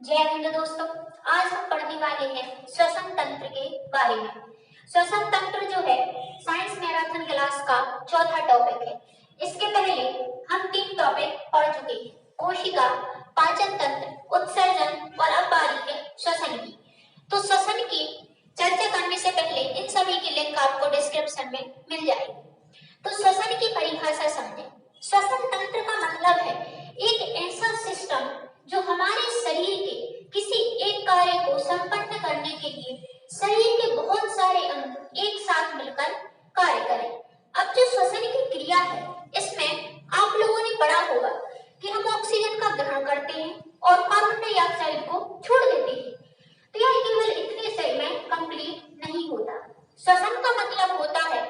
जय हिंद दोस्तों। आज हम पढ़ने वाले हैं श्वसन तंत्र के बारे में। श्वसन तंत्र जो है साइंस मैराथन क्लास का चौथा टॉपिक है। इसके पहले हम 3 टॉपिक पढ़ चुके हैं, कोशिका, पाचन तंत्र, उत्सर्जन और अब बारी है श्वसन की। तो श्वसन की चर्चा करने से पहले इन सभी की लिंक आपको डिस्क्रिप्शन में मिल जाएगी। तो श्वसन की परिभाषा समझें। श्वसन तंत्र का मतलब है एक ऐसा सिस्टम जो हमारे शरीर के किसी एक कार्य को संपन्न करने के लिए शरीर के बहुत सारे अंग एक साथ मिलकर कार्य करें। अब जो श्वसन की क्रिया है इसमें आप लोगों ने पढ़ा होगा कि हम ऑक्सीजन का ग्रहण करते हैं और कार्बन डाइऑक्साइड को छोड़ देते हैं। तो यह केवल इतने से में कंप्लीट नहीं होता। श्वसन का मतलब होता है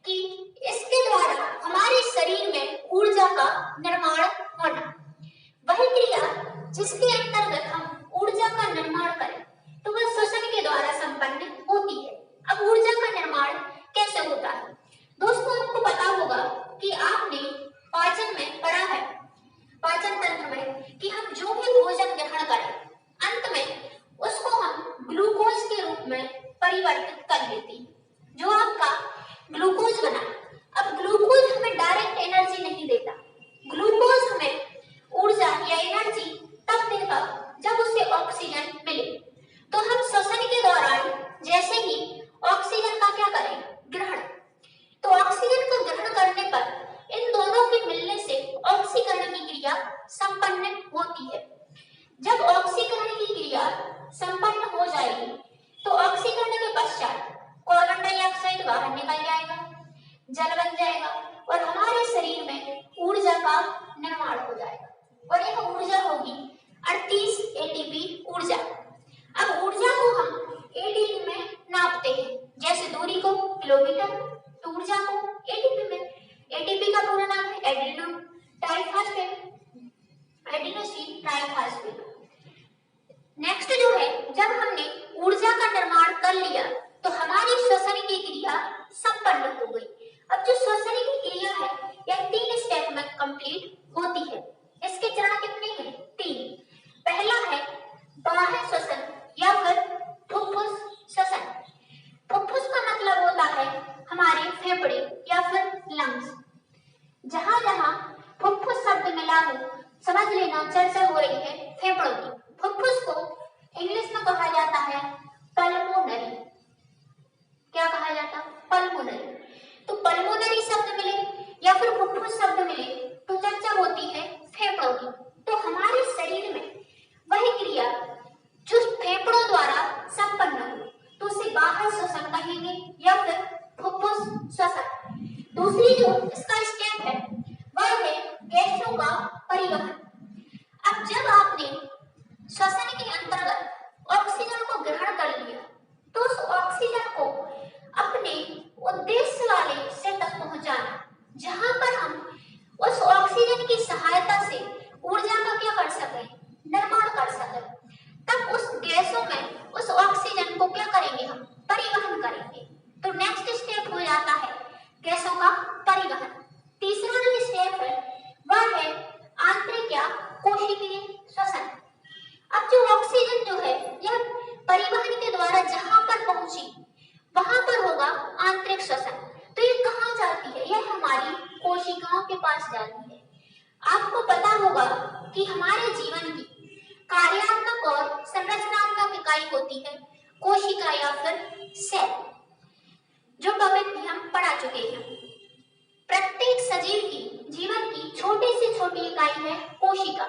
कि इसके द्वारा हमारे शरीर में ऊर्जा का निर्माण होना। वह क्रिया जिसके अंतर्गत हम ऊर्जा का निर्माण करें तो वह श्वसन के द्वारा संपन्न होती है। अब ऊर्जा का निर्माण कैसे होता है? दोस्तों, आपको पता होगा कि आपने पाचन में पढ़ा है, पाचन तंत्र में, कि हम जो भी भोजन ग्रहण करें अंत में उसको हम ग्लूकोज के रूप में परिवर्तित कर लेते हैं, जो आपका ग्लूकोज बना। अब ग्लूकोज हमें डायरेक्ट एनर्जी नहीं देता, ग्लूकोज हमें ऊर्जा या एनर्जी तब देगा जब उसे ऑक्सीजन मिले। तो हम श्वसन के दौरान जैसे ही ऑक्सीजन का क्या करें, ग्रहण, तो ऑक्सीजन का ग्रहण करने पर इन दोनों के मिलने से ऑक्सीकरण की क्रिया संपन्न होती है। जब ऑक्सीकरण की क्रिया संपन्न हो जाएगी तो ऑक्सीकरण के पश्चात कार्बन डाइऑक्साइड बाहर निकल जाएगा, जल बन जाएगा और हमारे शरीर में ऊर्जा का निर्माण हो जाएगा और यह ऊर्जा होगी 38 एटीपी ऊर्जा। अब ऊर्जा को हम एटीपी में नापते हैं, जैसे दूरी को किलोमीटर, तो ऊर्जा को एटीपी में। एटीपी का पूरा नाम है Adreno triphosphate, adenosine triphosphate. Next जो है, जब हमने ऊर्जा का निर्माण कर लिया तो हमारी श्वसन की क्रिया संपन्न हो गई। अब जो श्वसन की क्रिया है यह 3 स्टेप में कंप्लीट होती है। इसके चरण कितने हैं? 3। पहला है बाह्य श्वसन या फिर फुफ्फुस श्वसन। फुफ्फुस का मतलब होता है हमारे फेफड़े या फिर लंग्स। जहां जहां फुफ्फुस शब्द मिला हो समझ लेना चर्चा हो रही है फेफड़ों की। फुफ्फुस को इंग्लिश में कहा जाता है पल्मोनरी। क्या कहा जाता है? पल्मोनरी। तो पल्मोनरी शब्द मिले या फिर फुफ्फुस शब्द मिले तो चर्चा होती है फेफड़ों की। तो हमारे शरीर में वह क्रिया जो फेफड़ों द्वारा संपन्न हो तो उसे बाह्य श्वसन कहेंगे या फिर फुफ्फुस श्वसन। दूसरी जो इसका स्टेप है वह है गैसों का परिवहन। अब जब आपने श्वसन के अंतर्गत ऑक्सीजन को ग्रहण कर लिया तो उस ऑक्सीजन को अपने उद्देश्य वाले से तक पहुंचाना, जहां पर हम उस ऑक्सीजन की सहायता से ऊर्जा का क्या कर सकें, निर्माण कर सकें। तब उस गैसों में उस ऑक्सीजन को क्या करेंगे, हम परिवहन करेंगे। तो नेक्स्ट स्टेप हो जाता है गैसों का परिवहन। तीसरा जो स्टेप है वह है आंतरिक या कोशिकीय श्वसन। अब जो ऑक्सीजन जो है यह परिवहन के द्वारा जहां पर पहुंची वहां पर होगा आंतरिक श्वसन। तो ये कहाँ जाती है? यह हमारी कोशिकाओं के पास जाती है। आपको पता होगा कि हमारे जीवन की कार्यात्मक और संरचनात्मक इकाई होती है कोशिका या फिर सेल, जो टॉपिक भी हम पढ़ा चुके हैं। प्रत्येक सजीव की जीवन की छोटी से छोटी इकाई है कोशिका।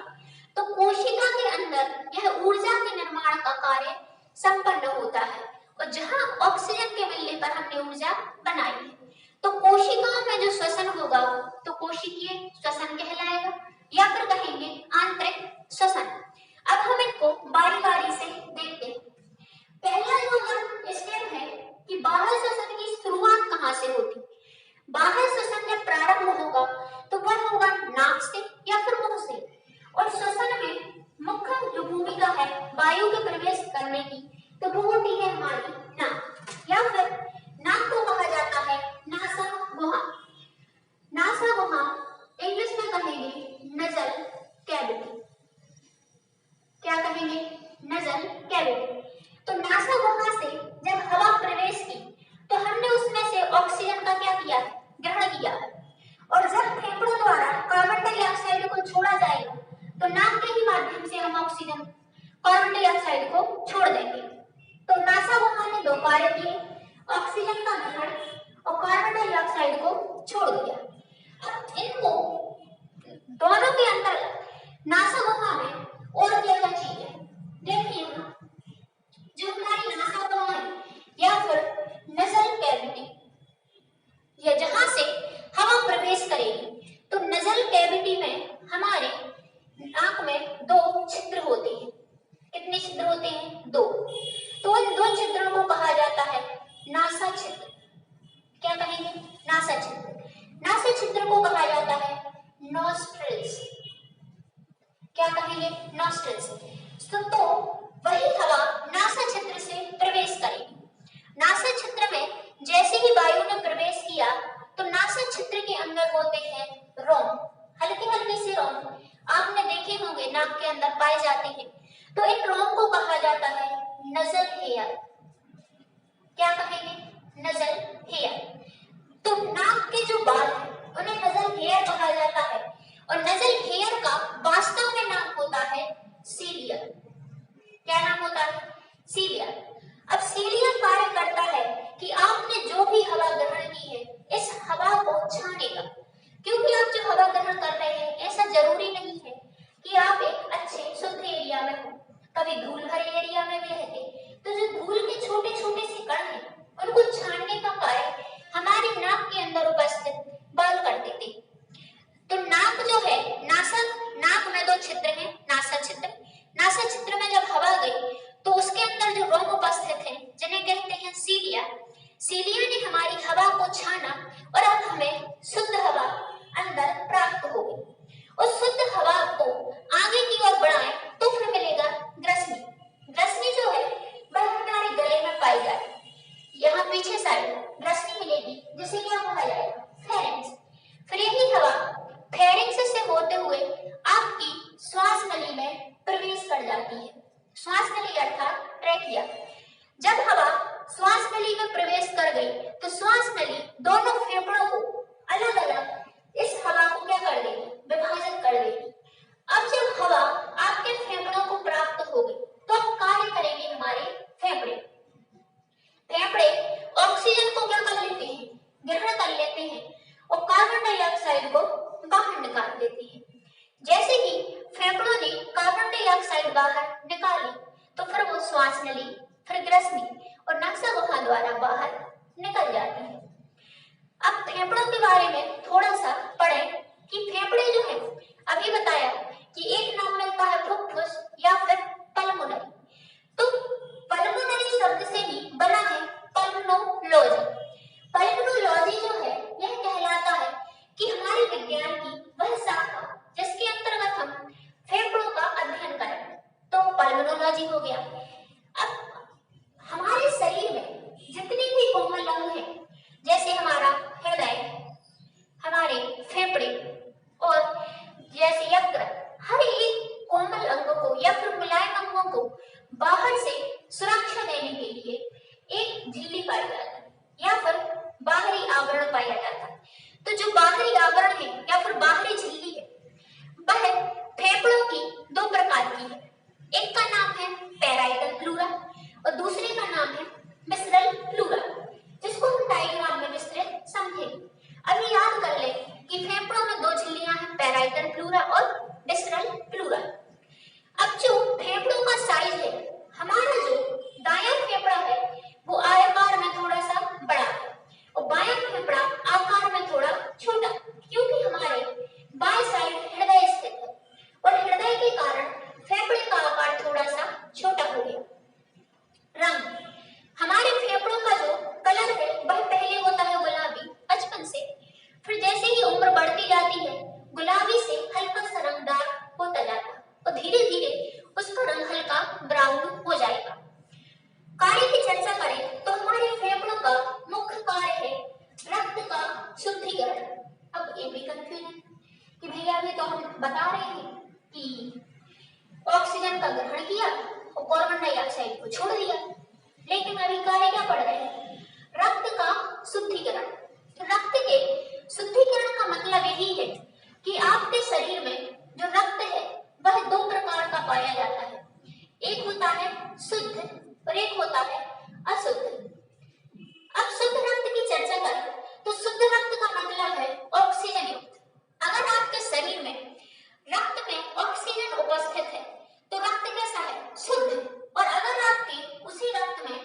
तो कोशिका के अंदर यह ऊर्जा के निर्माण का कार्य संपन्न होता है और जहां ऑक्सीजन के मिलने पर हमने ऊर्जा बनाई है तो कोशिकाओं में जो श्वसन होगा तो कोशिकीय श्वसन कहलाएगा या फिर कहेंगे आंतरिक श्वसन। अब हम इनको बारी बारी से देखते हैं। पहला जो स्टेप है कि बाह्य श्वसन की शुरुआत कहां से होती? बाह्य श्वसन जब प्रारंभ होगा तो वह होगा नाक से या फिर मुंह से। और श्वसन में मुख्य जो भूमिका है वायु के प्रवेश करने की तो वो होती है हमारी नाक, या फिर नाक को कहा जाता है नासा गुहा। नासा गुहा इंग्लिश में कहेंगे नजल कैविटी। क्या कहेंगे? Nasal cavity. तो नासा वहां से जब हवा प्रवेश की तो हमने उसमें से ऑक्सीजन का क्या किया, ग्रहण किया। और जब फेफड़ों द्वारा कार्बन डाइऑक्साइड को छोड़ा जाएगा तो नाक के ही माध्यम से हम ऑक्सीजन कार्बन डाइऑक्साइड को छोड़ देंगे। तो नासा वहां ने दो कार्य किए, ऑक्सीजन का ग्रहण और कार्बन डाइऑक्साइड को छोड़ दिया। अब इनको दोनों के अंदर नासा वहां में और क्या क्या चीज है देखिए, जो हमारी नासा वहां है या फिर नजल कैविटी, या जहां से हवा प्रवेश करेगी, तो नजल कैविटी में हमारे नाक में दो छिद्र होते हैं। कितने छिद्र होते हैं? दो। तो उन दो छिद्रों को कहा जाता है नासा छिद्र। क्या कहेंगे? नासा छिद्र। नासा छिद्र को कहा जाता है नॉस्ट्रिल्स। क्या कहेंगे? नॉस्ट्रिल्स। तो वही हवा नासा छिद्र से प्रवेश करेगी। नासा छिद्र में जैसे ही वायु ने प्रवेश किया तो नासा छिद्र के अंदर होते हैं रोम, हल्के हल्के से रोम आपने देखे होंगे, नाक के अंदर पाए जाते हैं। तो इन रोम को कहा जाता है नजल हेयर। क्या कहेंगे? Nasal hair. तो नाक के जो बाल हैं उन्हें नजल हेयर कहा जाता है, और नजल हेयर का वास्तव में नाम होता है सीलियर। क्या नाम होता है? सीलियर। अब सीलियर कार्य करता है कि आपने जो भी हवा ग्रहण की है इस हवा को छानेगा, क्योंकि आप जो हवा ग्रहण कर रहे हैं ऐसा जरूरी नहीं है कि आप एक अच्छे शुद्ध एरिया में हो, कभी धूल भरे एरिया में भी रहते। तो जो धूल के छोटे छोटे से कण हैं उनको छानने का कार्य हमारी नाक के अंदर उपस्थित बाल करते थे। तो नाक जो है, नाक में दो छिद्र हैं, नासा छिद्र। नासा छिद्र में जब हवा गई तो उसके अंदर जो रोम उपस्थित हैं जिन्हें कहते हैं सीलिया, सीलिया ने हमारी हवा को छाना और अब हमें शुद्ध हवा अंदर प्राप्त हो गई। उस शुद्ध हवा को आगे की ओर बढ़ाएं तो फिर मिलेगा ग्रसनी। ग्रसनी जो है वह हमारे गले में पाई जाती, यहाँ पीछे साइड ग्रसनी मिलेगी, जिसे क्या कहा जाएगा? फेरेंक्स। फिर यही हवा फेरेंक्स से होते हुए आपकी श्वास नली में प्रवेश कर जाती है। श्वास नली अर्थात ट्रैकिया। जब हवा श्वास नली में प्रवेश कर गई तो श्वास नली दोनों फेफड़ों को अलग अलग इस हवा को क्या कर देगी? विभाजित कर देगी। अब जब हवा आपके फेफड़ों को प्राप्त हो गई तो अब कार्य करेंगे हमारे फेफड़े। फेफड़े ऑक्सीजन को क्या कर लेते हैं? ग्रहण कर लेते हैं और कार्बन डाइऑक्साइड को बाहर निकाल देते हैं। जैसे ही फेफड़ों ने कार्बन डाइऑक्साइड बाहर निकाली तो फिर वो श्वास नली, फिर ग्रसनी और नासा वहां द्वारा बाहर निकल जाती है। अब फेफड़ों के बारे में थोड़ा सा पढ़ें कि फेफड़े जो है, अभी बताया कि एक नाम मिलता है फुफ्फुस या फिर पल्मोनरी। तो पल्मोनरी शब्द से ही बना है पल्मोनोलॉजी। पल्मोनोलॉजी जो है यह कहलाता है कि हमारे विज्ञान की वह शाखा जिसके अंतर्गत हम फेफड़ों का अध्ययन करें, तो पल्मोनोलॉजी हो गया। अब हमारे शरीर में जितने भी कोमल अंग हैं, जैसे हमारा हृदय, हमारे फेफड़े और जैसे यकृत, हर एक कोमल अंग को या फिर मुलायम अंगों को बाहर से सुरक्षा देने के लिए एक झिल्ली पाई जाती है या फिर बाहरी आवरण पाया जाता है। तो जो बाहरी आवरण है या फिर बाहरी झिल्ली है वह फेफड़ों की दो प्रकार की है। एक का नाम है पैराइटल प्लूरा और दूसरे का नाम है मिसरल प्लूरा, जिसको हम डायग्राम में विस्तृत समझेंगे। अभी याद कर ले कि फेफड़ों में दो झिल्लियां हैं, पैराइटल प्लूरा और मिसरल प्लूरा। अब जो फेफड़ों का साइज है, हमारा जो दायां फेफड़ा है वो आयताकार में थोड़ा सा बड़ा है और बायां फेफड़ा आकार में थोड़ा छोटा, क्योंकि हमारे बाएं साइड हृदय स्थित है और हृदय के कारण फेफड़े का आकार थोड़ा सा छोटा हो गया। रंग डाइऑक्साइड को छोड़ दिया। लेकिन अभी कार्य क्या पड़ रहे हैं? रक्त का शुद्धिकरण। तो रक्त के शुद्धिकरण का मतलब यही है कि आपके शरीर में जो रक्त है वह दो प्रकार का पाया जाता है, एक होता है शुद्ध और एक होता है अशुद्ध। अब शुद्ध रक्त की चर्चा करें तो शुद्ध रक्त का मतलब है ऑक्सीजन युक्त। अगर आपके शरीर में रक्त में ऑक्सीजन उपस्थित है तो रक्त कैसा है? शुद्ध। और अगर आपके उसी रक्त में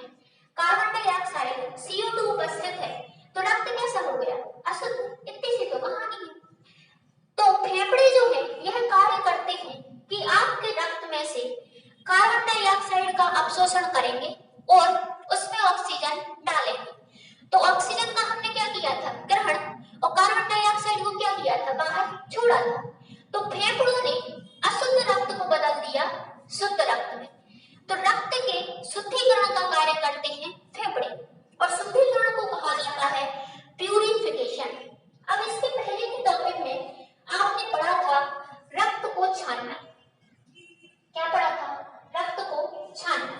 कार्बन डाइऑक्साइड CO2 उपस्थित है तो रक्त कैसा हो गया? अशुद्ध। इतनी सी तो कहानी है। तो फेफड़े जो है यह कार्य करते हैं कि आपके रक्त में से कार्बन डाइऑक्साइड का अवशोषण करेंगे और उसमें ऑक्सीजन डालेंगे। तो ऑक्सीजन का हमने क्या किया था? ग्रहण। और कार्बन डाइऑक्साइड को क्या किया था? बाहर छोड़ा था। तो फेफड़ों ने अशुद्ध रक्त को बदल दिया शुद्ध रक्त में। तो रक्त के शुद्धिकरण का कार्य करते हैं फेफड़े और शुद्धिकरण को कहा जाता है प्यूरिफिकेशन। अब इसके पहले के टॉपिक में आपने पढ़ा था रक्त को छानना। क्या पढ़ा था? रक्त को छानना।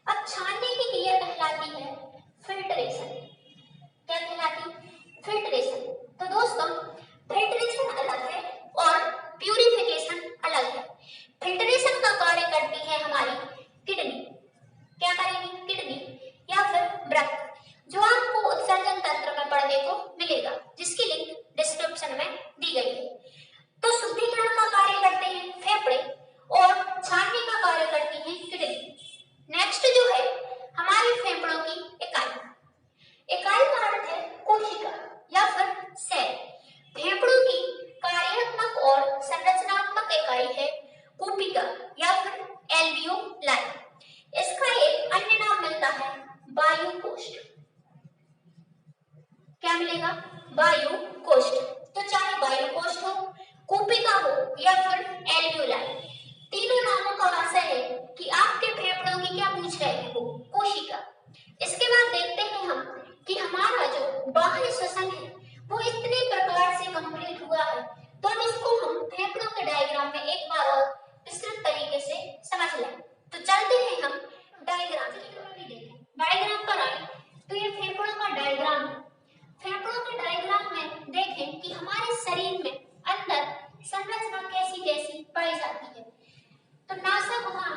अब छानने की क्रिया कहलाती है फिल्ट्रेशन। क्या कहलाती? फिल्ट्रेशन। तो दोस्तों फिल्ट्रेशन अलग है और प्यूरिफिकेशन अलग है। फिल्ट्रेशन का कार्य करती है हमारी किडनी। क्या करेगी? किडनी या फिर वृक्क, जो आपको उत्सर्जन तंत्र में पढ़ने को मिलेगा, जिसकी लिंक डिस्क्रिप्शन में दी गई है। तो शुद्धिकरण का कार्य करते हैं फेफड़े और छानने का कार्य करती है किडनी। नेक्स्ट जो है हमारे फेफड़ों की इकाई। इकाई का अर्थ है कोशिका या फिर सेल। फेफड़ों की कार्यात्मक और संरचनात्मक इकाई है कूपिका या फिर एल्वियोलाई। इसका एक अन्य नाम मिलता है वायु कोष्ठ। क्या मिलेगा? वायु कोष्ठ। तो चाहे वायु कोष्ठ हो, कूपिका हो या फिर एल्वियोलाई, तीनों नामों का आशय है कि आपके फेफड़ों की क्या पूछ रहे हैं? वो कोशिका। इसके बाद देखते हैं हम कि हमारा जो बाह्य श्वसन है वो इतने प्रकार से कंप्लीट हुआ है। तो अब इसको हम फेफड़ों के डायग्राम में एक बार और विस्तृत तरीके से समझ लें। तो चलते हैं हम डायग्राम की। डायग्राम पर आए तो ये फेफड़ों का डायग्राम है। फेफड़ों के डायग्राम में देखें कि हमारे शरीर में अंदर संरचना कैसी कैसी पाई जाती है। तो नासा वहां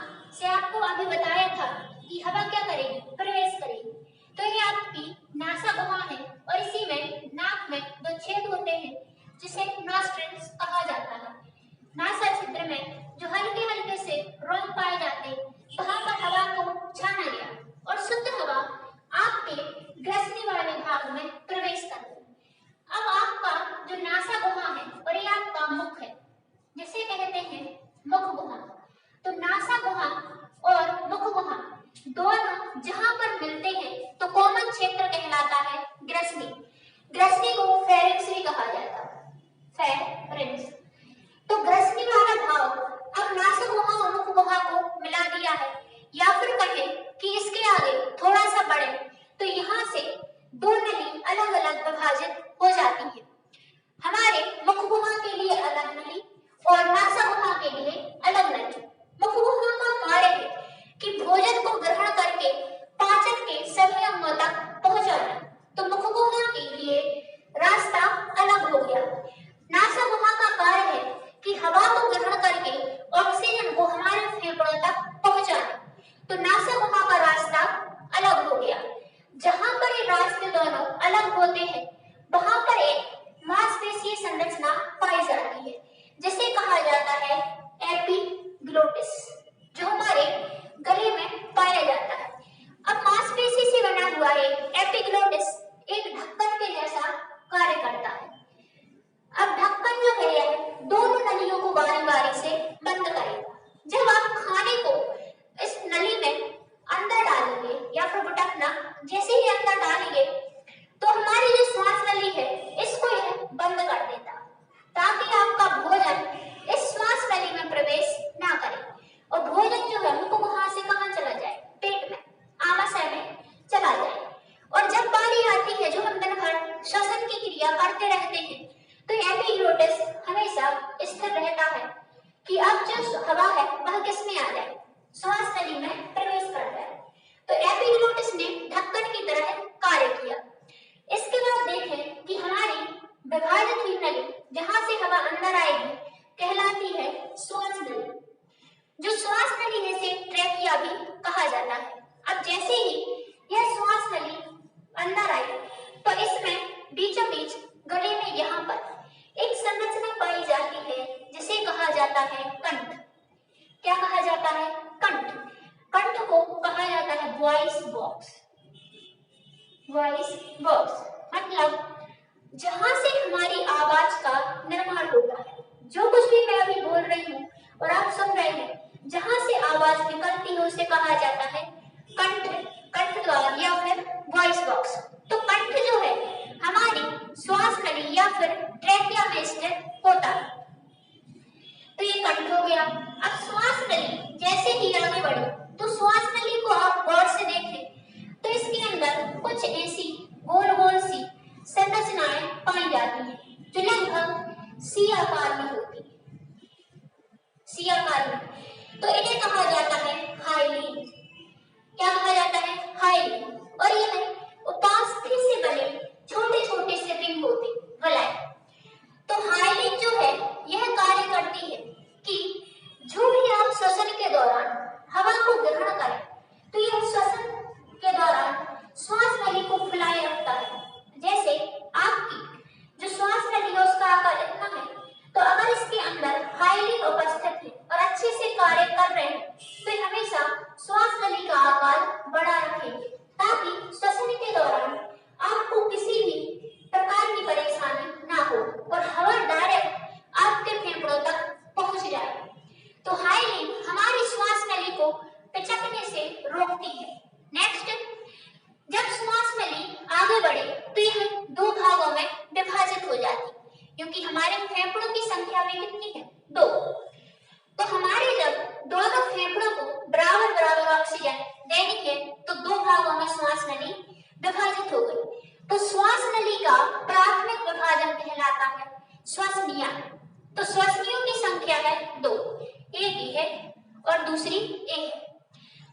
वॉइस बॉक्स। वॉइस बॉक्स मतलब जहां से हमारी आवाज का निर्माण होता है। जो कुछ भी मैं अभी बोल रही हूँ और आप सुन रहे हैं, जहां से आवाज निकलती है उसे कहा जाता है कंठ, कंठ द्वार या फिर वॉइस बॉक्स। तो कंठ जो है हमारी श्वास नली या फिर ट्रेकिया में स्थित होता है। तो ये कंठ हो गया। अब श्वास नली जैसे ही आगे बढ़े तो श्वास नली को आप गौर से देखें तो इसके अंदर कुछ ऐसी गोल गोल सी संरचनाएं पाई जाती हैं जो लगभग सी आकार में होती है। सी आकार में, तो इन्हें कहा जाता है हाइलीन। क्या कहा जाता है? हाइलीन। और यह उपास्थि से बने छोटे छोटे से रिंग होते वलय। तो हाइलीन जो है यह कार्य करती है कि जो भी आप श्वसन के दौरान हवा को ग्रहण करें तो यह श्वसन के दौरान श्वास नली को फुलाए रखता है। जैसे आपकी जो श्वास नली है उसका आकार इतना है, तो अगर इसके अंदर हाइलीन उपस्थित है और अच्छे से कार्य कर रहे हैं तो हमेशा श्वास नली का आकार बड़ा रखेंगे ताकि श्वसन के दौरान आपको किसी भी प्रकार की परेशानी ना हो और हवा डायरेक्ट आपके फेफड़ों तक पहुंच जाए। तो हाइलीन हमारी श्वास नली को पिचकने से रोकती है। नेक्स्ट, जब श्वास नली आगे बढ़े तो यह दो भागों में विभाजित हो जाती है क्योंकि हमारे फेफड़ों की संख्या में कितनी है? 2। तो हमारे जब दोनों फेफड़ों को बराबर बराबर ऑक्सीजन देनी है तो दो भागों में श्वास नली विभाजित हो गई। तो श्वास नली का प्राथमिक विभाजन कहलाता है श्वसनिया। तो श्वसनियों की संख्या है 2, एक ही है और दूसरी ए है।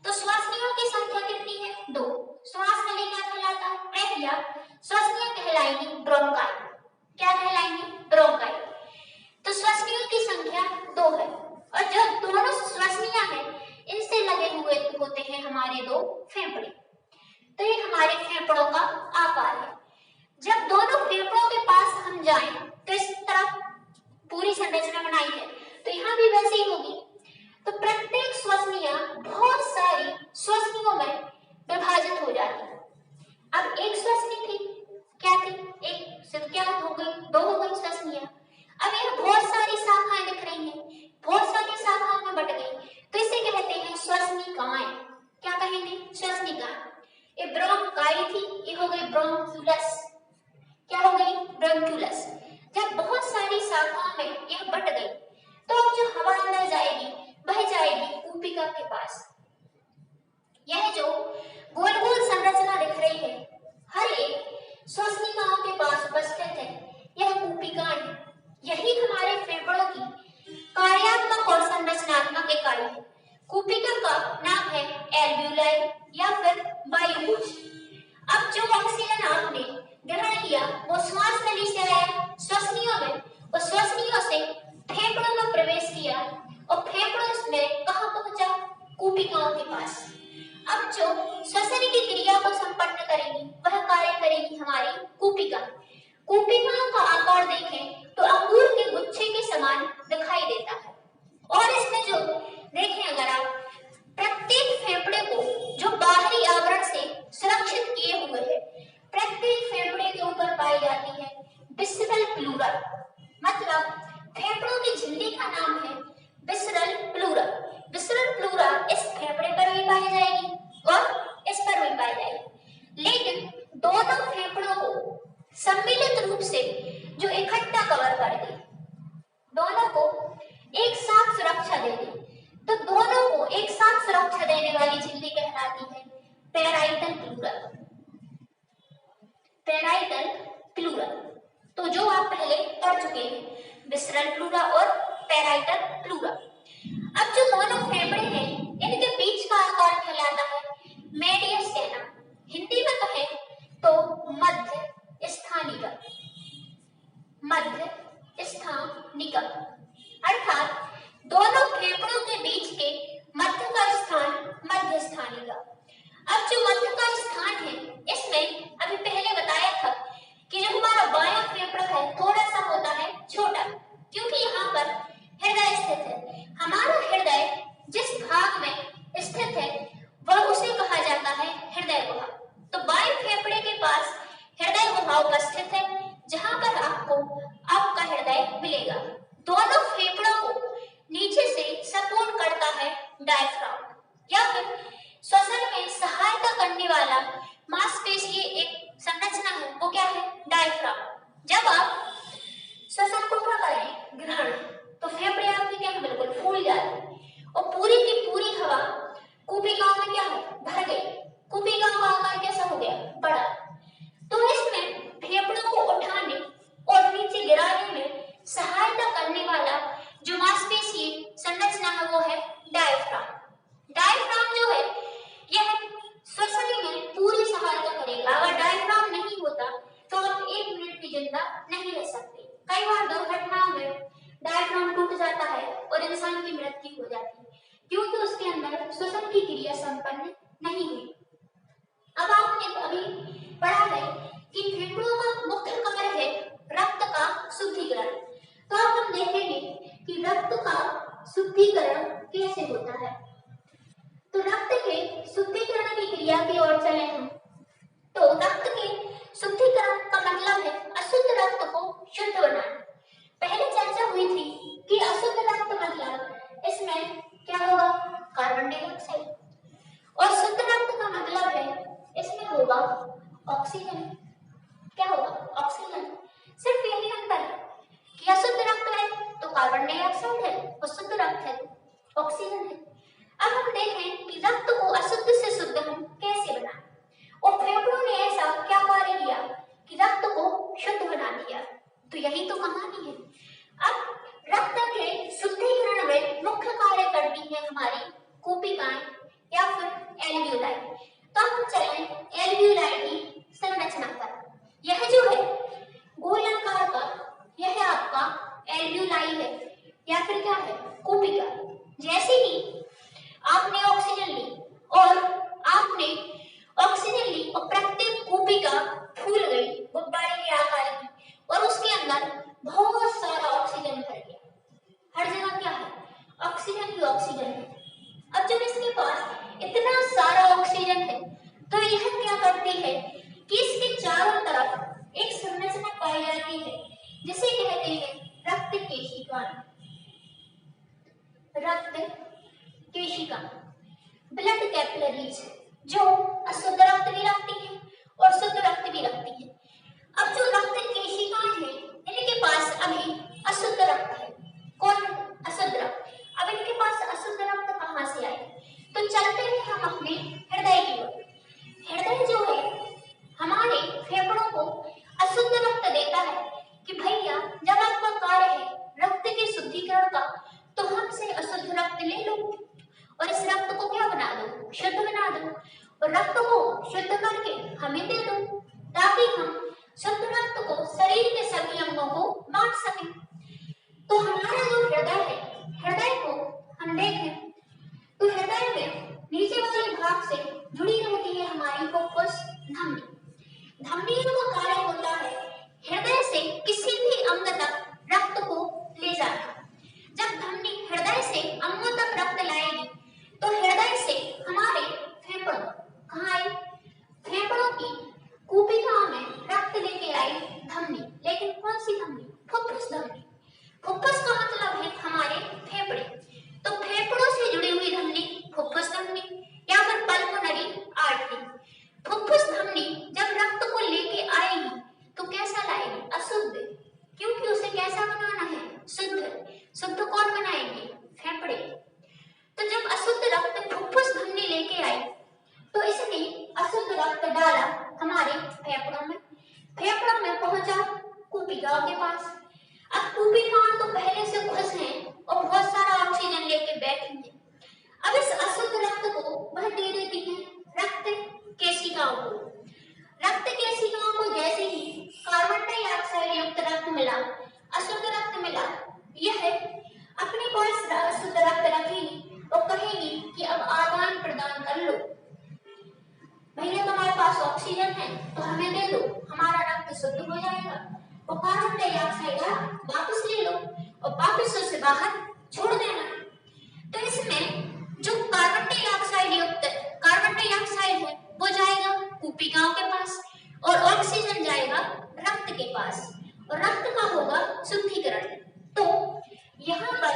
तो श्वसनियों की संख्या कितनी है? 2। श्वास नली क्या कहलाता है? ट्रेकिया। श्वसनियां कहलाएंगी ब्रोंकाई। क्या कहलाएंगी? ब्रोंकाई। तो श्वसनियों की संख्या 2 है और जो दोनों श्वसनियां हैं इनसे लगे हुए होते हैं हमारे 2 फेफड़े। तो ये हमारे फेफड़ों का आकार है। जब दोनों फेफड़ों के पास हम जाएं तो इस तरफ पूरी संरचना बनाई है, तो यहाँ भी वैसे ही होगी। तो प्रत्येक श्वसनिया बहुत सारी श्वसनियों में विभाजित हो जाती है। अब एक श्वसनी थी, क्या थी? एक से क्या हो गई? 2 हो गई श्वसनिया। अब यह बहुत सारी शाखाएं दिख रही हैं, बहुत सारी शाखाओं में बट गई, तो इसे कहते हैं श्वसनिकाएं। क्या कहेंगे? श्वसनिकाएं। ये ब्रोंकाई थी, ये हो गई ब्रोंक्यूलस। क्या हो गई? ब्रोंक्यूलस। जब बहुत सारी शाखाओं में यह बट गई तो अब जो हवा अंदर जाएगी वह जाएगी कूपिका के पास। यह जो गोल गोल संरचना दिख रही है हर एक श्वसनिकाओं के पास उपस्थित है, यह कूपिकाएं है। यही हमारे फेफड़ों की कार्यात्मक और संरचनात्मक इकाई है। कूपिका का नाम है एल्वियोलाई या फिर वायुकोश। अब जो ऑक्सीजन आपने ग्रहण किया वो श्वास नली से आया श्वसनियों में और श्वसनियों से फेफड़ों में प्रवेश किया और फेफड़ों में कहाँ पहुंचा? कूपिकाओं के पास। अब जो श्वसन की क्रिया को संपन्न करेगी वह कार्य करेगी हमारी कूपिका। कूपिकाओं का आकार देखें तो अंगूर के गुच्छे के समान दिखाई देता है। और इसमें जो देखें अगर आप, प्रत्येक फेफड़े को जो बाहरी आवरण से सुरक्षित किए हुए है, प्रत्येक फेफड़े के ऊपर पाई जाती है विसरल प्लूरा। मतलब फेफड़ों की झिल्ली का नाम है विसरल प्लूरा। विसरल प्लूरा इस फेफड़े पर भी पाई जाएगी और इस पर भी पाई जाएगी, लेकिन दोनों फेफड़ों को सम्मिलित रूप से जो इकट्ठा कवर कर दे, दोनों को एक साथ सुरक्षा दे दे, तो दोनों को एक कूपिकाओं का आकार कैसा हो गया, बड़ा। तो इसमें फेफड़ों को उठाने और नीचे गिराने में सहायता करने वाला जो मांसपेशीय संरचना है वो है डायफ्राम। डायफ्राम जो है यह श्वसन में पूरी सहायता करेगा। अगर डायफ्राम नहीं होता तो आप 1 मिनट भी जिंदा नहीं रह सकते। कई बार दुर्घटनाओं में डायफ्राम टूट जाता है और इंसान की मृत्यु हो जाती है क्योंकि उसके अंदर श्वसन की क्रिया संपन्न नहीं हुई। अब आपने अभी पढ़ा है कि फेफड़ों का मुख्य कार्य है रक्त का शुद्धिकरण। तो अब हम देखेंगे कि रक्त का शुद्धिकरण कैसे होता है। तो रक्त के शुद्धिकरण की क्रिया की ओर चले हम। तो रक्त के शुद्धिकरण का मतलब है अशुद्ध रक्त को शुद्ध बनाना। पहले चर्चा हुई थी कि अशुद्ध रक्त मतलब इसमें क्या होगा, कार्बन डाइऑक्साइड, और शुद्ध रक्त का मतलब है इसमें होगा ऑक्सीजन। क्या होगा, ऑक्सीजन। सिर्फ यही अंतर है कि अशुद्ध रक्त है तो कार्बन डाइऑक्साइड है और शुद्ध रक्त है तो ऑक्सीजन है। अब हम देखें कि रक्त को अशुद्ध से शुद्ध हम कैसे बनाएं, और फेफड़ों ने ऐसा क्या कार्य किया कि रक्त को शुद्ध बना दिया। तो यही तो कहानी है। अब रक्त के शुद्धिकरण में मुख्य कार्य करती है हमारी कूपिकाएं या फिर एल्वियोलाई। तो हम चलें एल्वियोलाई की संरचना पर। यह जो है गोलाकार का, यह आपका एल्वियोलाई है या फिर क्या है, कूपिका। जैसे ही आपने ऑक्सीजन ली और प्रत्येक कूपिका फूल गई गुब्बारे के आकार की, और उसके अंदर बहुत सारा ऑक्सीजन भर गया। हर जगह क्या है, ऑक्सीजन ही ऑक्सीजन है। अब जब इसके पास इतना सारा ऑक्सीजन है तो यह क्या करती है कि इसके चारों तरफ एक संरचना पाई जाती है जिसे कहते हैं रक्त केशिका। रक्त केशिका, ब्लड कैपिलरीज, जो अशुद्ध रक्त भी रखती है और शुद्ध रक्त भी रखती है। अब जो रक्त केशिकाएं हैं इनके पास अभी अशुद्ध रक्त है। कौन, अशुद्ध रक्त। अब इनके पास अशुद्ध रक्त कहां से आए, तो चलते हैं हम अपने हृदय की ओर। हृदय जो है हमारे फेफड़ों को अशुद्ध रक्त देता है कि भैया जब आपका कार्य है रक्त के शुद्धिकरण का तो हमसे अशुद्ध रक्त ले लो और इस रक्त को क्या बना दो, शुद्ध बना दो, और रक्त को शुद्ध करके हमें दे दो ताकि हम शुद्ध रक्त को शरीर के सभी अंगों को बांट सकें। तो हमारा जो हृदय है, हृदय को हम देखें तो हृदय में नीचे वाले भाग से जुड़ी रहती है हमारी फुफ्फुस धमनी। धमनियों का कार्य होता है हृदय से किसी भी अंग तक रक्त को ले जाना। जब धमनी हृदय से अंगों तक रक्त लाएगी तो हृदय से हमारे फेफड़ों, कहाँ आई, फेफड़ों की कूपिकाओं में रक्त लेके आई धमनी। लेकिन कौन सी धमनी, फुफ्फुस धमनी। फुफ्फुस का मतलब है हमारे फेफड़े। तो फेफड़ों से जुड़ी हुई धमनी फुफ्फुस धमनी या फिर पल्मोनरी आर्टरी। फुफ्फुस धमनी जब रक्त को लेके आएगी तो कैसा लाएगी, अशुद्ध, क्योंकि उसे कैसा बनाना है, शुद्ध। शुद्ध कौन बनाएगी, फेफड़े। तो जब अशुद्ध रक्त फुफ्फुस धमनी लेके आई तो इसने अशुद्ध रक्त डाला हमारे फेफड़ों में। फेफड़ों में पहुंचा कूपिकाओं के पास। अब कूपिकाओं तो पहले से खुश हैं और बहुत सारा ऑक्सीजन लेके बैठी हैं। अब इस अशुद्ध रक्त को वह दे देती है रक्त केशिकाओं को। रक्त केशिकाओं को जैसे ही कार्बन डाइऑक्साइड युक्त रक्त मिला, अशुद्ध रक्त मिला, यह अपने पास अशुद्ध रक्त रखेगी और कहेगी कि अब आदान प्रदान कर लो। भैया तुम्हारे पास ऑक्सीजन है तो हमें दे दो, हमारा रक्त शुद्ध हो जाएगा, और कार्बन डाइऑक्साइड वापस ले लो और वापस उसे बाहर छोड़ देना। तो इसमें जो कार्बन डाइऑक्साइड है वो जाएगा कूपिकाओं के पास और ऑक्सीजन जाएगा रक्त के पास, और रक्त का होगा शुद्धिकरण। तो यहाँ पर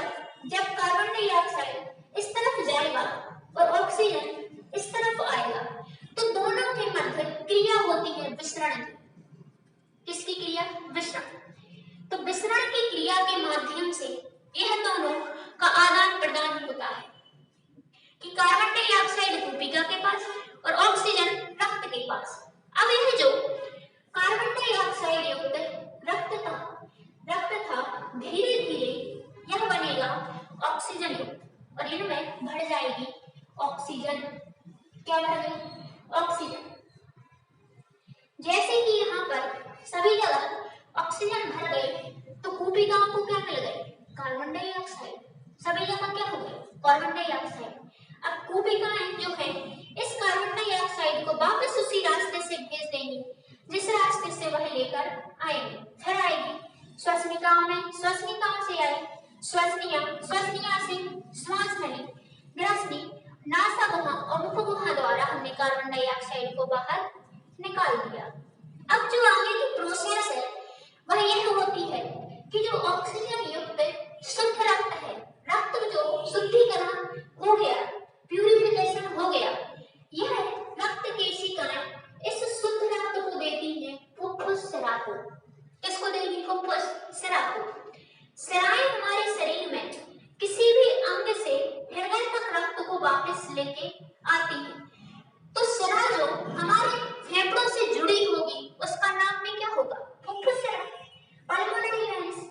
जब कार्बन डाइऑक्साइड इस तरफ जाएगा और ऑक्सीजन इस तरफ आएगा तो दोनों के मध्य क्रिया होती है विसरण की। किसकी क्रिया, विसरण। तो विसरण की क्रिया के माध्यम से यह दोनों का आदान प्रदान होता है कि कार्बन डाइऑक्साइड कूपिका के पास और ऑक्सीजन रक्त के पास। अब यह जो कार्बन डाइऑक्साइड युक्त रक्त था धीरे धीरे यह बनेगा ऑक्सीजन युक्त और इनमें भर जाएगी ऑक्सीजन। क्या भर गई? ऑक्सीजन। जैसे ही यहाँ पर सभी जगह ऑक्सीजन भर गए तो कूपिकाओं को क्या मिल गए? Carbon dioxide. सभी जगह क्या हो गए? Carbon dioxide. अब कूपिकाएं जो है इस कार्बन डाइऑक्साइड को वापस उसी रास्ते से भेज देंगी जिस रास्ते से वह लेकर आएंगे। फिर आएगी श्वसनिकाओं में, श्वसनिकाओं से आई श्वसनिया, श्वसनिया से श्वास नली, ग्रसनी, नासागुहा और मुखगुहा द्वारा हमने कार्बन डाइऑक्साइड को बाहर निकाल दिया। अब जो आगे की प्रोसेस है वह यह होती है कि जो ऑक्सीजन युक्त शुद्ध रक्त है, रक्त जो शुद्धिकरण हो गया, प्यूरिफिकेशन हो गया, यह रक्त केशिकाएं इस शुद्ध रक्त को देती हैं फुफ्फुस सिरा को। किसको देगी? फुफ्फुस सिरा को। सिराएं हमारे शरीर में किसी भी अंग से हृदय तक रक्त को वापस लेके आती है। तो सिरा जो हमारे फेफड़ों से जुड़ी होगी उसका नाम में क्या होगा? फुफ्फुस सिरा, पल्मोनरी वेन्स।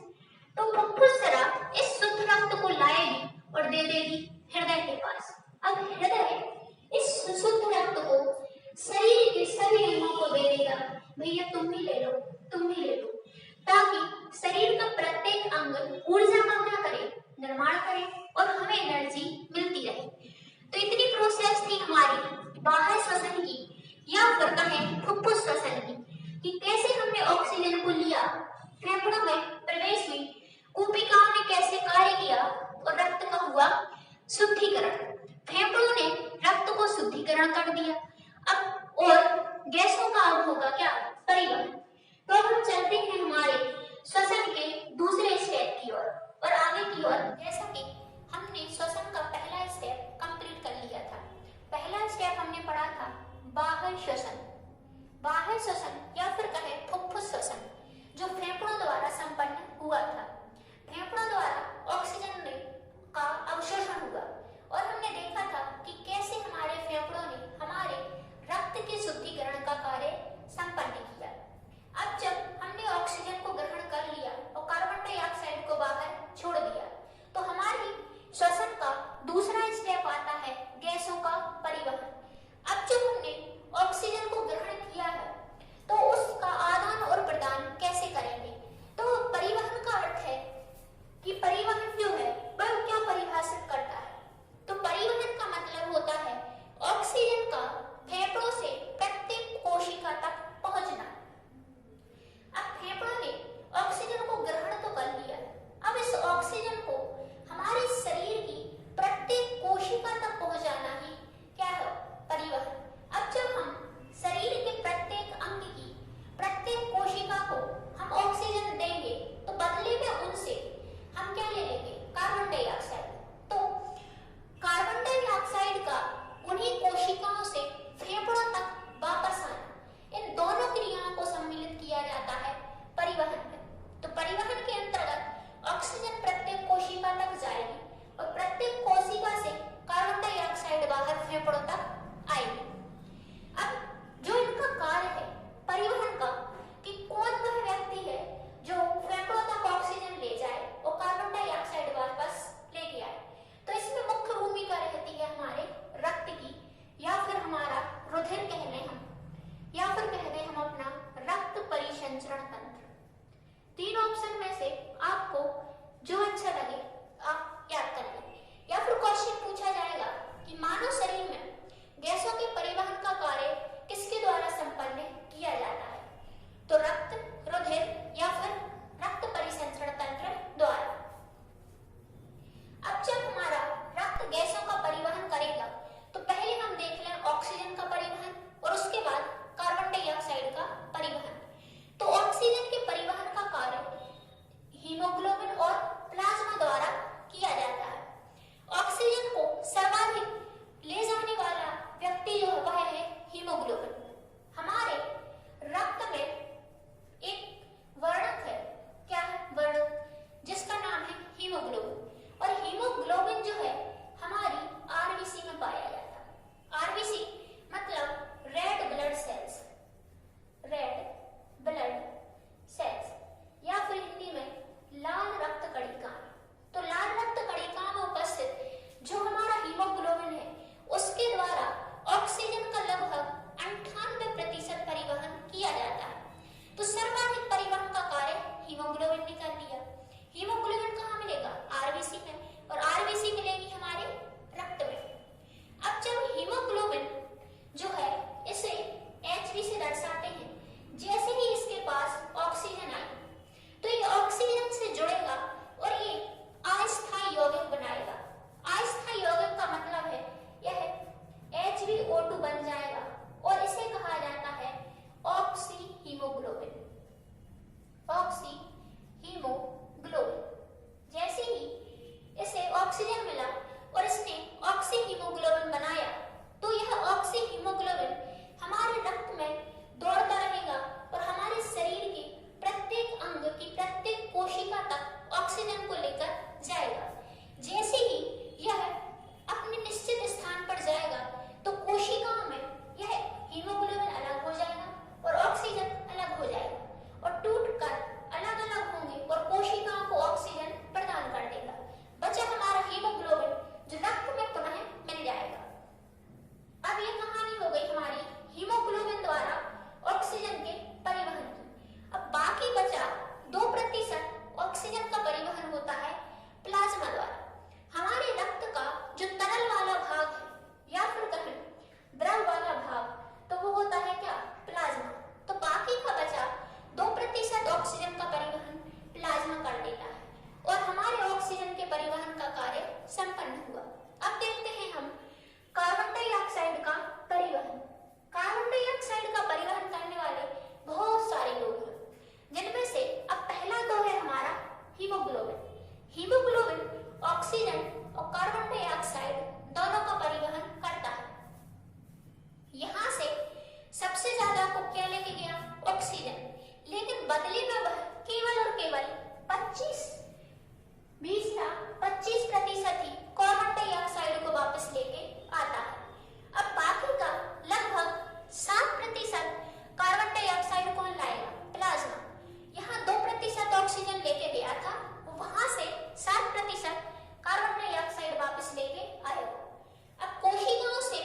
तो फुफ्फुस सिरा इस शुद्ध रक्त को लाएगी और दे देगी हृदय के पास। अब हृदय इस शुद्ध रक्त को शरीर के सभी अंगों को दे देगा, भैया तुम भी ले लो, तुम भी ले लो, ताकि शरीर का प्रत्येक अंग ऊर्जा का क्या करे? निर्माण करे और हमें एनर्जी मिलती रहे। तो इतनी प्रोसेस थी हमारी बाह्य श्वसन की या फिर कहें फुफ्फुस श्वसन की कि कैसे हमने ऑक्सीजन को लिया, फेफड़ों में प्रवेश हुई, कूपिकाओं ने कैसे कार्य किया और रक्त का हुआ शुद्धिकरण। फेफड़ों ने रक्त को शुद्धिकरण कर दिया। अब और गैसों का अब होगा क्या? परिवहन। तो अब हम चलते हैं हमारे श्वसन के दूसरे स्टेप की ओर और आगे की ओर। जैसा कि हमने श्वसन का पहला स्टेप कंप्लीट कर लिया था। पहला स्टेप हमने पढ़ा था बाह्य श्वसन। बाह्य श्वसन या फिर कहे फुफ्फुस श्वसन जो फेफड़ों द्वारा संपन्न हुआ था। फेफड़ों द्वारा ऑक्सीजन का अवशोषण हुआ और हमने देखा था कि कैसे हमारे फेफड़ों ने हमारे रक्त के शुद्धिकरण का कार्य संपन्न किया। अब जब हमने ऑक्सीजन को ग्रहण कर लिया और कार्बन डाइऑक्साइड को बाहर छोड़ दिया तो हमारी श्वसन का दूसरा स्टेप आता है गैसों का परिवहन। अब जब हमने ऑक्सीजन को ग्रहण किया है तो उसका आदान और प्रदान कैसे करेंगे? तो परिवहन का अर्थ है कि परिवहन जो है वह क्या परिभाषित करता है? तो परिवहन का मतलब होता है ऑक्सीजन का फेफड़ों से प्रत्येक कोशिका तक पहुंचना। अब फेफड़ों ने ऑक्सीजन को ग्रहण तो कर लिया, अब इस ऑक्सीजन को हमारे शरीर की प्रत्येक कोशिका तक पहुंचाना ही क्या है? परिवहन। अब जब हम शरीर के प्रत्येक अंग की प्रत्येक कोशिका को हम ऑक्सीजन देंगे तो बदले में उनसे हम क्या ले लेंगे? Carbon dioxide. तो कार्बन डाइऑक्साइड का उन्हीं कोशिकाओं से फेफड़ों तक वापस आना, इन दोनों क्रियाओं को सम्मिलित किया जाता है परिवहन में। तो परिवहन के अंतर्गत ऑक्सीजन प्रत्येक कोशिका तक जाएगी और प्रत्येक कोशिका से कार्बन डाइऑक्साइड बाहर फेफड़ों तक आएगी। अब जो इनका कार्य है परिवहन का कि कौन वह व्यक्ति है जो फेफड़ों तक ऑक्सीजन ले जाए और कार्बन डाइऑक्साइड वापस लेके आए, तो इसमें मुख्य भूमिका रहती है हमारे रक्त की या फिर हमारा रुधिर कह लें हम, या फिर कह दें हम अपना रक्त परिसंचरण तंत्र। तीन ऑप्शन में से आपको जो अच्छा लगे आप याद कर लें। या फिर क्वेश्चन पूछा जाएगा कि मानव शरीर में गैसों के परिवहन 3O2 बन जाएगा और इसे कहा जाता है ऑक्सी हीमोग्लोबिन। Oxy haemoglobin. जैसे ही इसे ऑक्सीजन मिला और इसने ऑक्सी हीमोग्लोबिन बनाया तो यह ऑक्सी हीमोग्लोबिन हमारे रक्त में दौड़ता रहेगा और हमारे शरीर के प्रत्येक अंग की प्रत्येक कोशिका तक ऑक्सीजन को लेकर जाएगा। जैसे ही यह अपने निश्चित स्थान पर जाएगा तो कोशिकाओं में यह हीमोग्लोबिन अलग हो जाएगा और ऑक्सीजन अलग हो जाएगा और टूटकर अलग अलग होंगे और कोशिकाओं को ऑक्सीजन प्रदान कर देगा। बचा हमारा हीमोग्लोबिन जो रक्त में पुनः मिल जाएगा। अब यह कहानी हो गई हमारी हीमोग्लोबिन द्वारा ऑक्सीजन के परिवहन की। अब बाकी बचा 2% ऑक्सीजन का परिवहन होता है प्लाज्मा द्वारा। हमारे रक्त का जो तरल वाला भाग है या फिर कहें द्रव वाला भाग तो वो होता है क्या? प्लाज्मा। तो बाकी का बचा 2% ऑक्सीजन का परिवहन प्लाज्मा कर देता है और हमारे ऑक्सीजन के परिवहन का कार्य संपन्न हुआ। अब देखते हैं हम कार्बन डाइऑक्साइड का परिवहन। कार्बन डाइऑक्साइड का परिवहन करने वाले बहुत सारे लोग हैं, जिनमें से अब पहला तो है हमारा हीमोग्लोबिन। हीमोग्लोबिन ऑक्सीजन और कार्बन डाइऑक्साइड दोनों का परिवहन करता है। यहाँ से सबसे ज्यादा को क्या लेके गया? ऑक्सीजन। लेकिन बदले में वह केवल और केवल 20 या 25% ही कार्बन डाइऑक्साइड को वापस लेके आता है। अब बाकी का लगभग 7% कार्बन डाइऑक्साइड कौन लाएगा? प्लाज्मा। यहाँ 2% ऑक्सीजन लेके गया था, वहां से 7% कार्बन डाइऑक्साइड वापस लेके आएगा। अब कोशिकाओं से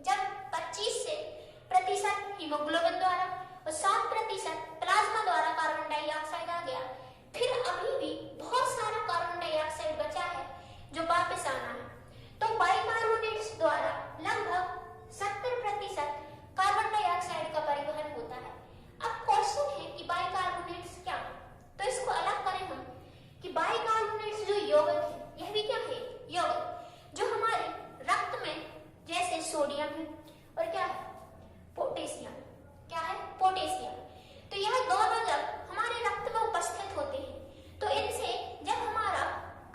जब 25% हीमोग्लोबिन द्वारा और 7% प्लाज्मा द्वारा कार्बन डाइऑक्साइड आ गया, फिर अभी भी बहुत सारा कार्बन डाइऑक्साइड बचा है जो वापस आना है। तो बाइकार्बोनेट्स द्वारा लगभग 70% कार्बन डाइऑक्साइड का परिवहन होता है। अब क्वेश्चन है कि बाइकार्बोनेट्स क्या है? तो इसको अलग करें हम कि बाइकार्बोनेट्स जो यौगिक है, यह भी क्या है? यौगिक जो हमारे रक्त में जैसे सोडियम है और क्या है? पोटेशियम। क्या है? पोटेशियम। तो यह दोनों जब हमारे रक्त में उपस्थित होते हैं तो इनसे जब हमारा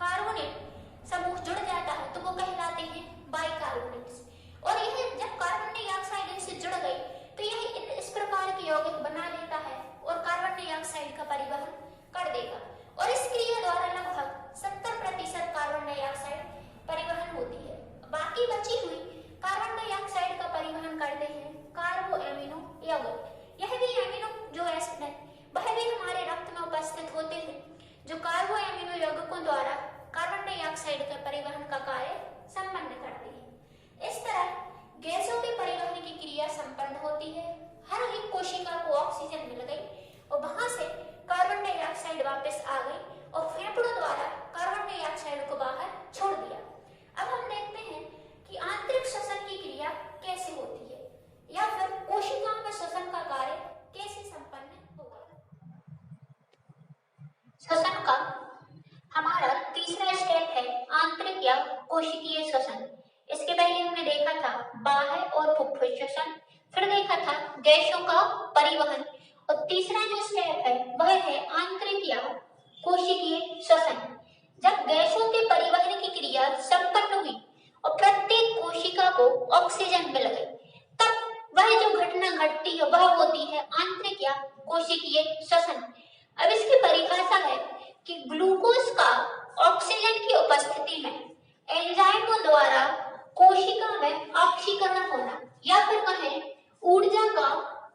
कार्बोनेट समूह जुड़ जाता है तो वो कहलाते हैं बाइकार्बोनेट्स। और यह जब कार्बन डाइऑक्साइड इनसे जुड़ गई तो यह इस प्रकार के यौगिक बना लेता है और कार्बन डाइऑक्साइड का परिवहन कर देगा। और इस क्रिया द्वारा लगभग 70% कार्बन डाइऑक्साइड परिवहन होती है। बाकी बची हुई कार्बन डाइऑक्साइड का परिवहन करते हैं कार्बो एमिनो यौगिक। यह भी एमिनो जो एसिड है वह भी हमारे रक्त में उपस्थित होते हैं जो कार्बो एमिनो यौगिकों द्वारा कार्बन डाइऑक्साइड के परिवहन का कार्य संपन्न करते हैं। इस तरह गैसों के परिवहन की क्रिया संपन्न होती है। हर एक कोशिका को ऑक्सीजन मिल गई और वहां से कार्बन डाइऑक्साइड वापस आ गई और फेफड़ों द्वारा कार्बन डाइऑक्साइड को बाहर छोड़ दिया। अब हम देखते हैं कि आंतरिक श्वसन की क्रिया कैसे होती है या फिर कोशिकाओं में श्वसन का कार्य कैसे संपन्न होगा। श्वसन का हमारा तीसरा स्टेप है आंतरिक या कोशिकीय श्वसन। इसके पहले हमने देखा था बाह्य और फुफ्फुस श्वसन, फिर देखा था गैसों का परिवहन और तीसरा जो स्टेप है वह है आंतरिक या कोशिकीय श्वसन। जब गैसों के परिवहन की क्रिया संपन्न हुई और प्रत्येक कोशिका को ऑक्सीजन मिल गई, तब वह जो घटना घटती है वह होती है आंतरिक या कोशिकीय श्वसन। अब इसकी परिभाषा है कि ग्लूकोज का ऑक्सीजन की उपस्थिति में एंजाइमों द्वारा कोशिका में ऑक्सीकरण होना या फिर कहें ऊर्जा का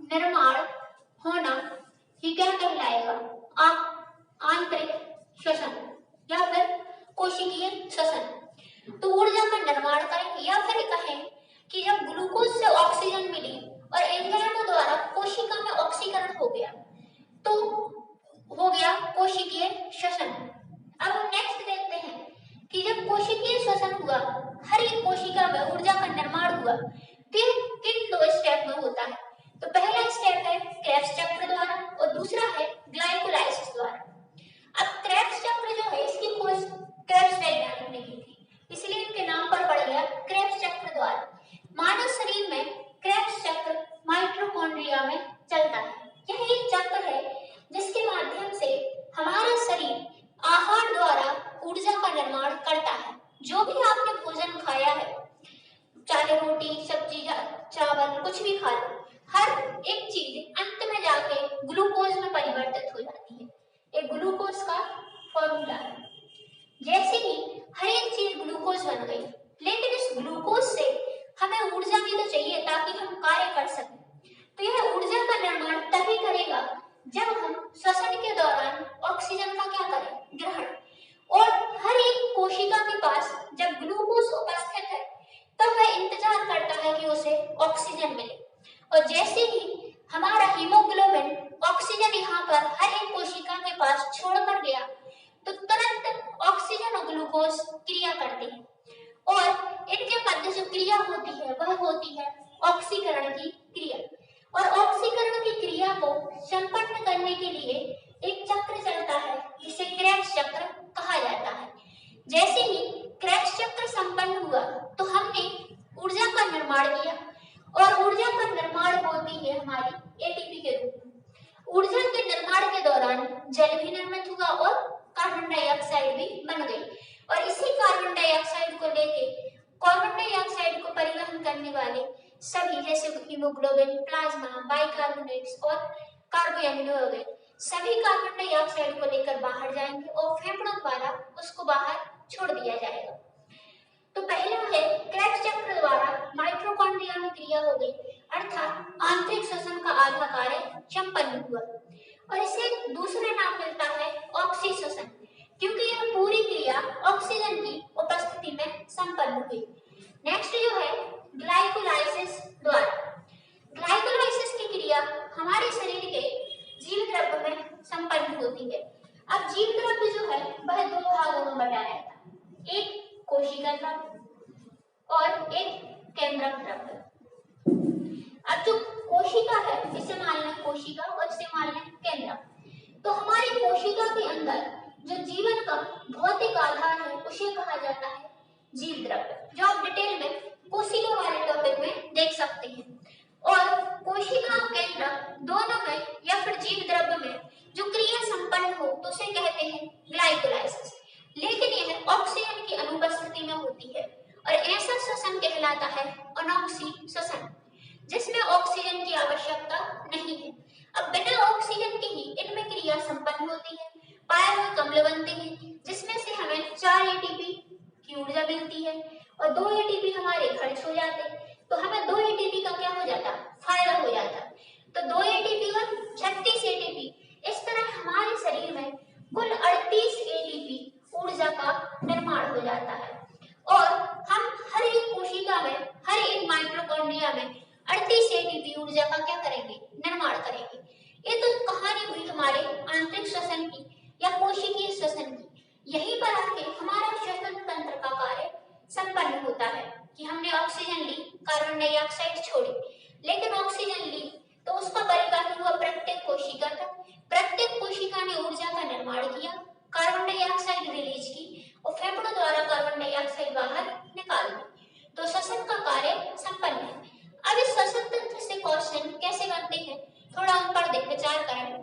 निर्माण होना ही क्या कहलाएगा? आंतरिक श्वसन या फिर कोशिकीय श्वसन। तो ऊर्जा का निर्माण करें या फिर कहें कि जब ग्लूकोज से ऑक्सीजन मिली और एंजाइमों द्वारा कोशिका में ऑक्सीकरण हो गया तो हो गया कोशिकीय श्वसन। अब हम नेक्स्ट देखते हैं कि जब कोशिकीय श्वसन हुआ, हर एक कोशिका में ऊर्जा का निर्माण हुआ, फिर किन दो स्टेप में होता है? तो पहला स्टेप है क्रेब्स चक्र द्वारा और दूसरा है ग्लाइकोलाइसिस द्वारा। अब क्रेब्स चक्र जो है इसकी खोज क्रेब्स वैज्ञानिक ने की थी, इसलिए इनके नाम पर पड़ गया क्रेब्स चक्र द्वारा। मानव शरीर में चावल, कुछ भी खा लो, हर एक चीज अंत में जाके ग्लूकोज में परिवर्तित हो जाती है। एक ग्लूकोज का फॉर्मूला है। जैसे ही हर एक चीज ग्लूकोज बन गई, लेकिन इस ग्लूकोज से हमें ऊर्जा भी तो चाहिए ताकि हम कार्य कर सकें। तो यह ऊर्जा का निर्माण तभी करेगा जब हम श्वसन के दौरान ऑक्सीजन का क्या करें, ग्रहण। और हर एक कोशिका के पास जब ग्लूकोज उपस्थित है तब वह इंतजार करता है कि उसे ऑक्सीजन मिले। और जैसे ही हमारा हीमोग्लोबिन ऑक्सीजन यहाँ पर हर एक कोशिका के पास छोड़कर गया, तो तुरंत ऑक्सीजन और ग्लूकोज क्रिया करते हैं और इनके मध्य जो क्रिया होती है वह होती है ऑक्सीकरण की क्रिया। और ऑक्सीकरण की क्रिया को संपन्न करने के लिए एक चक्र चलता है जिसे क्रेब्स चक्र कहा जाता है। जैसे ही क्रेब्स चक्र संपन्न हुआ तो हमने ऊर्जा का निर्माण किया और ऊर्जा का निर्माण होती है हमारी एटीपी के रूप में। ऊर्जा के निर्माण के दौरान जल भी निर्मित हुआ और कार्बन डाइऑक्साइड भी बन गई। और इसी कार्बन डाइऑक्साइड को लेके कार्बन डाइऑक्साइड को परिवहन करने वाले सभी जैसे हीमोग्लोबिन, प्लाज्मा, बाइकार्बोनेट्स और कार्बोएमिनो हो गए, सभी कार्बन डाइऑक्साइड को लेकर बाहर जाएंगे और फेफड़ों द्वारा उसको बाहर छोड़ दिया जाएगा। तो पहला है क्रेब्स चक्र द्वारा माइटोकॉन्ड्रिया में क्रिया हो गई, अर्थात आंतरिक श्वसन का आधा कार्य संपन्न हुआ। और इसे दूसरा नाम मिलता है ऑक्सीश्वसन, क्योंकि यह पूरी क्रिया ऑक्सीजन की उपस्थिति में संपन्न हुई। नेक्स्ट जो है ग्लाइकोलाइसिस द्वारा। ग्लाइकोलाइसिस की क्रिया हमारे शरीर के जीव द्रव्य में संपन्न होती है। अब जीव द्रव्य जो है वह दो भागों में बटा रहता है, एक कोशिका द्रव्य और एक केंद्रक द्रव्य। अब जो कोशिका है इसे मान लें कोशिका और इसे मान लें केंद्रक। तो हमारी कोशिका के अंदर जो जीवन का भौतिक आधार है उसे कहा जाता है जीव द्रव्य, जो आप डिटेल में कोशिका वाले टॉपिक में देख सकते हैं। और कोशिका और केंद्रक दोनों में या फिर जीव द्रव्य में जो क्रिया संपन्न हो तो उसे कहते हैं ग्लाइकोलाइसिस, लेकिन यह ऑक्सीजन की अनुपस्थिति में होती है और ऐसा श्वसन कहलाता है अनॉक्सी श्वसन, जिसमें ऑक्सीजन की आवश्यकता नहीं है। अब बिना ऑक्सीजन के ही इनमें क्रिया संपन्न होती है, पाए हुए कम्ल बनते हैं जिसमें से हमें 4 एटीपी की ऊर्जा मिलती है और 2 एटीपी हमारे खर्च हो जाते हैं, तो हमें 2 एटीपी का क्या हो जाता, फायदा हो जाता। तो 2 एटीपी और 36 एटीपी, इस तरह हमारे शरीर में कुल 38 एटीपी ऊर्जा का निर्माण हो जाता है। और हम हर एक कोशिका में, हर एक माइटोकॉन्ड्रिया में 38 एटीपी ऊर्जा का क्या करेंगे, निर्माण करेंगे। ये तो कहानी हुई हमारे आंतरिक श्वसन की या कोशिकीय श्वसन की। यहीं पर आके हमारा श्वसन तंत्र का कार्य संपन्न होता है कि हमने ऑक्सीजन ली, कार्बन डाइऑक्साइड छोड़ी, लेकिन ऑक्सीजन ली तो उसका परिवहन हुआ प्रत्येक कोशिका तक। प्रत्येक कोशिका ने ऊर्जा का निर्माण किया, कार्बन डाइऑक्साइड रिलीज की और फेफड़ों द्वारा कार्बन डाइऑक्साइड बाहर निकाल दी, तो श्वसन का कार्य संपन्न है। अब इस श्वसन तंत्र से क्वेश्चन कैसे बनते हैं, थोड़ा उन पर विचार करें।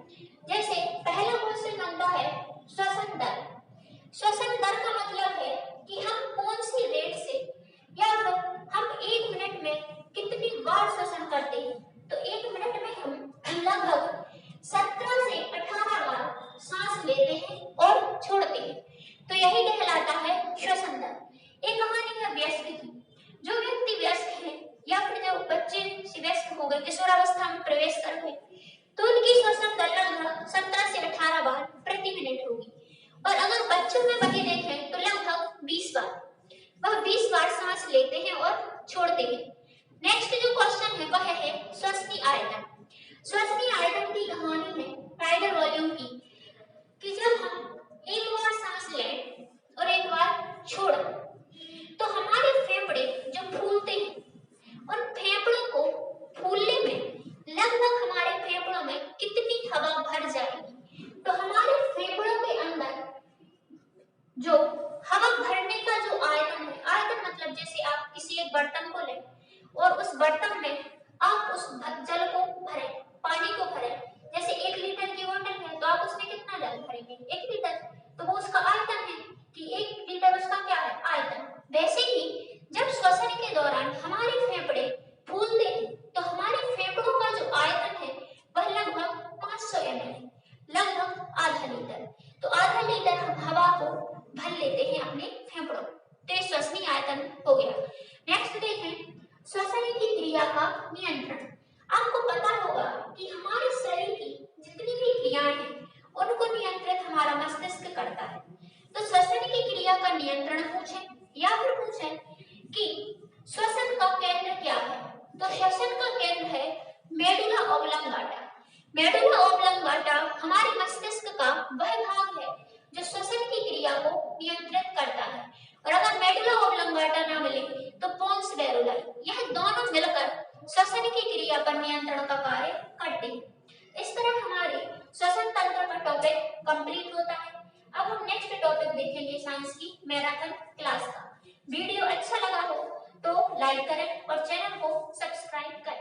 जैसे पहला क्वेश्चन बनता है श्वसन दर। श्वसन दर का मतलब है कि हम कौन सी रेट से या फिर हम 1 मिनट में कितनी बार श्वसन करते हैं। तो 1 मिनट में हम लगभग 17 से 18 बार सांस लेते हैं और छोड़ते हैं, तो यही कहलाता है श्वसन दर। एक कहानी है व्यस्क की। जो व्यक्ति व्यस्क है या फिर जो बच्चे व्यस्क हो गए, किशोरावस्था में प्रवेश कर गए, तो उनकी श्वसन दर लगभग 17 से 18 बार प्रति मिनट होगी। और अगर बच्चों में वही देखें तो लगभग 20 बार, वह 20 बार सांस लेते हैं और छोड़ते हैं। नेक्स्ट जो क्वेश्चन है वह है श्वसनीय आयतन। श्वसनीय आयतन की कहानी है टाइडल वॉल्यूम की, कि जब हम एक बार सांस लें और एक बार छोड़ें तो हमारे फेफड़े जो फूलते हैं, उन फेफड़ों को फूलने में लगभग हमारे फेफड़ों में कितनी हवा भर जाएगी। तो हमारे फेफड़ों के अंदर जो हवा भरने का जो आयतन है, आयतन मतलब जैसे आप किसी एक बर्तन को लें और उस बर्तन में आप उस जल को भरें, पानी को भरें। जैसे 1 लीटर की बोतल है तो आप उसमें कितना जल भरेंगे, 1 लीटर, तो वो उसका आयतन है कि 1 लीटर उसका क्या है, आयतन। वैसे ही जब श्वसन के दौरान हमारे क्रिया का नियंत्रण। आपको पता होगा कि हमारे शरीर की जितनी भी क्रियाएं हैं उनको नियंत्रित हमारा मस्तिष्क करता है। तो श्वसन की क्रिया का नियंत्रण पूछे या फिर पूछे कि श्वसन का केंद्र क्या है, तो श्वसन का केंद्र है मेडुला ऑब्लंगाटा। मेडुला ऑब्लंगाटा हमारे मस्तिष्क का वह भाग है जो श्वसन की क्रिया को नियंत्रित करता है। और अगर मेडुला ऑब्लंगाटा ना मिले तो पोन्स डेरुलाई, यह दोनों मिलकर श्वसन की क्रिया पर नियंत्रण का कार्य करते हैं। इस तरह हमारे श्वसन तंत्र का टॉपिक कंप्लीट होता है। अब हम नेक्स्ट टॉपिक देखेंगे साइंस की मैराथन क्लास का। वीडियो अच्छा लगा हो तो लाइक करें और चैनल को सब्सक्राइब करें।